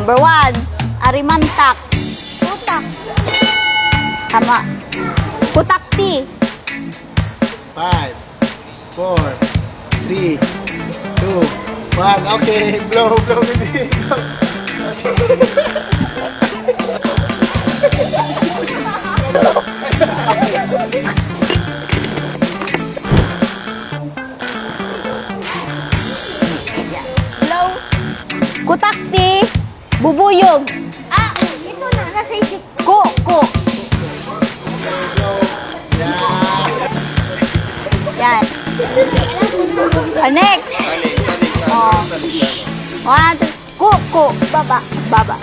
Number 1, Arimantak. Putak. Tama. Putakti. 5, 4, 3, 2, 1. Okay, blow, hindi. Blow. Kutakti. Bubuyog. Ah, ito na. Nasa isip. Ko. Yan. Next. Oh. 1, 2. Ko. Baba. Baba.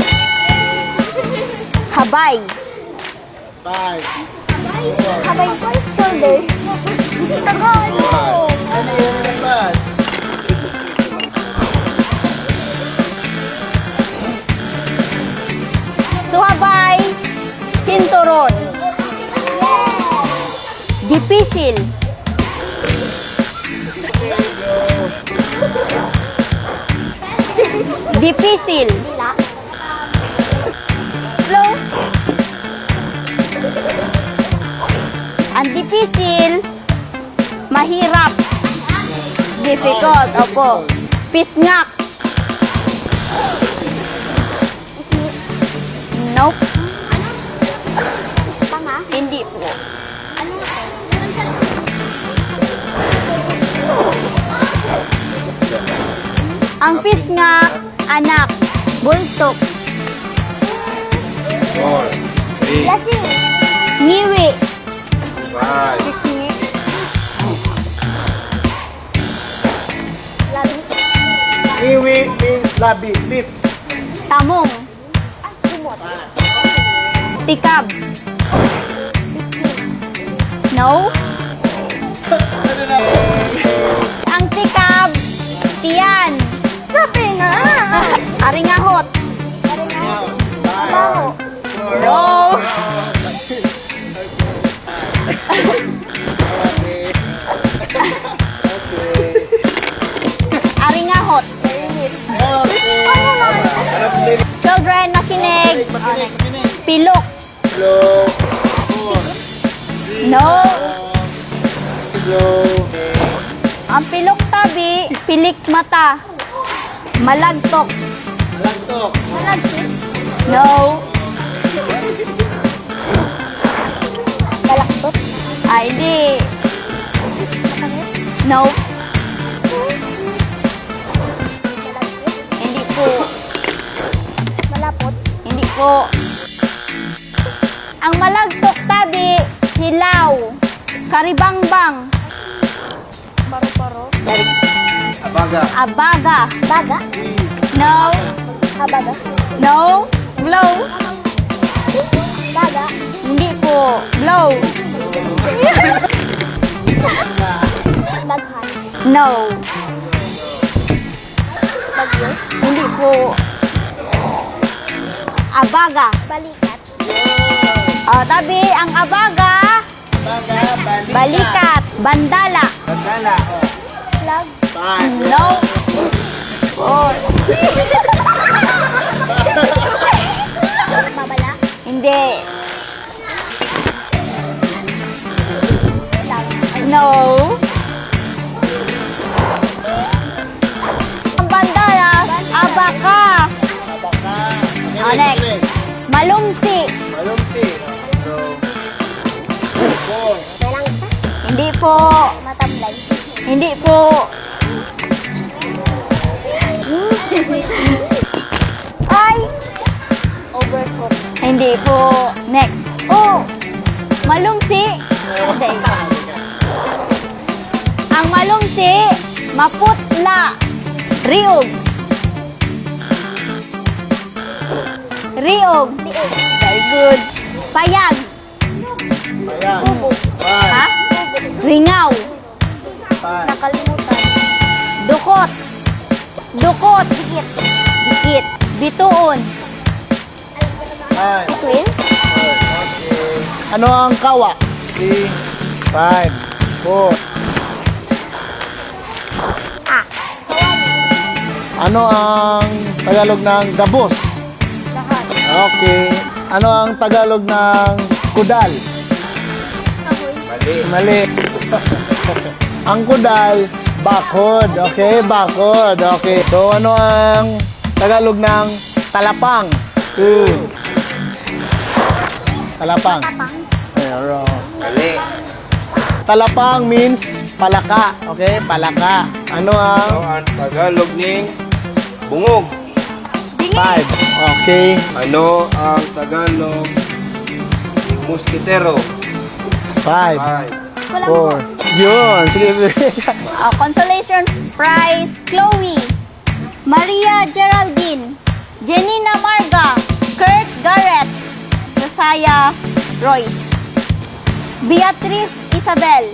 Habay. 5, Kabay ko. Shoulder. Tagal. ano yun naman? Suhabay. Sinturon. Dipisil. Dipisil. Dila. Flow. Ang dipisil, mahirap. Difficult. Opo. Pisngak. Ismi. Nope. Tama. Hindi po. Ano nga? Ang pisngak, anak. Bultok. 4, 3, Lasing. Ngiwi. 5, Ismi. Labi. Iwi means labi, lips. Tamong. Kumot. Tikab. Bikin. No. Ang tikab, tiyan. Sabi na. Aringahot. Ano nga? Trabaho. No. Aringahot. Mainit. Children, makinig. Pilok. Blow, 4, No. blow, Ang pilok tabi, pilik mata. Malagtok. lantok, Malagkit. No. Balaktot. Hindi. Makangit. No. Malagkit. Hindi po. Malapot. Hindi po. Ang malagtok tabi, hilaw. Karibangbang. Paro-paro. abaga, Abaga. Baga. No. Habaga. No. Blow. Baga. Hindi po. Blow. Daghan. No. Bagyo. Hindi po. Abaga. Balikat. Tabi, ang abaga, abaga, balikat, bandala. bandala, Flag. 5, No. Oh, Babala. hindi. Flag. No. Ang bandala, abaka. abaga, Next. Malumsi. malumsi, blow, 4, Walang isa. Hindi po. Matamlay. Hindi po. Ay, Overcoat. hindi po. Next. Oh, malumsi. Hindi. Ang malumsi, maputla. Riog. Riog. Liig. Very good. Payag. ayan, Kubo. 5, Ha? Ringaw. 5, Nakalimutan. Dukot. Dukot. Dikit. Dikit. Bituon. 5, Twin. okay. Ano ang kawa? 3, 5, 4, Ah. ano ang Tagalog ng gabos? Okay. Ano ang Tagalog ng kudal? Kahoy. Mali. Mali. Ang kudal, bakod. Okay, bakod. Okay. So, ano ang Tagalog ng talapang? Talapang. Tapang. Meron. Mali. Talapang means palaka. Okay, palaka. Ano ang Ano ang Tagalog ng bungog? 5? Okay. Ano ang Tagalog ng musketero? 5, 4. Wala mo. Yun. Sige, sige. Consolation prize, Chloe, Maria Geraldine, Jenina Marga, Kurt Garrett, Josiah Roy, Beatrice Isabel,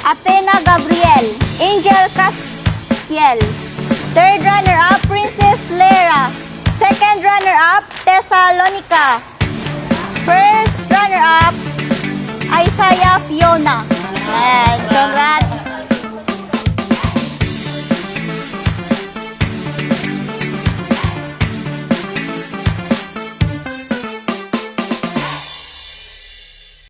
Athena Gabriel, Angel Castiel. Third runner-up, Princess Lera. Second runner-up, Thessalonica. First runner-up, Isaiah Fiona. Yes.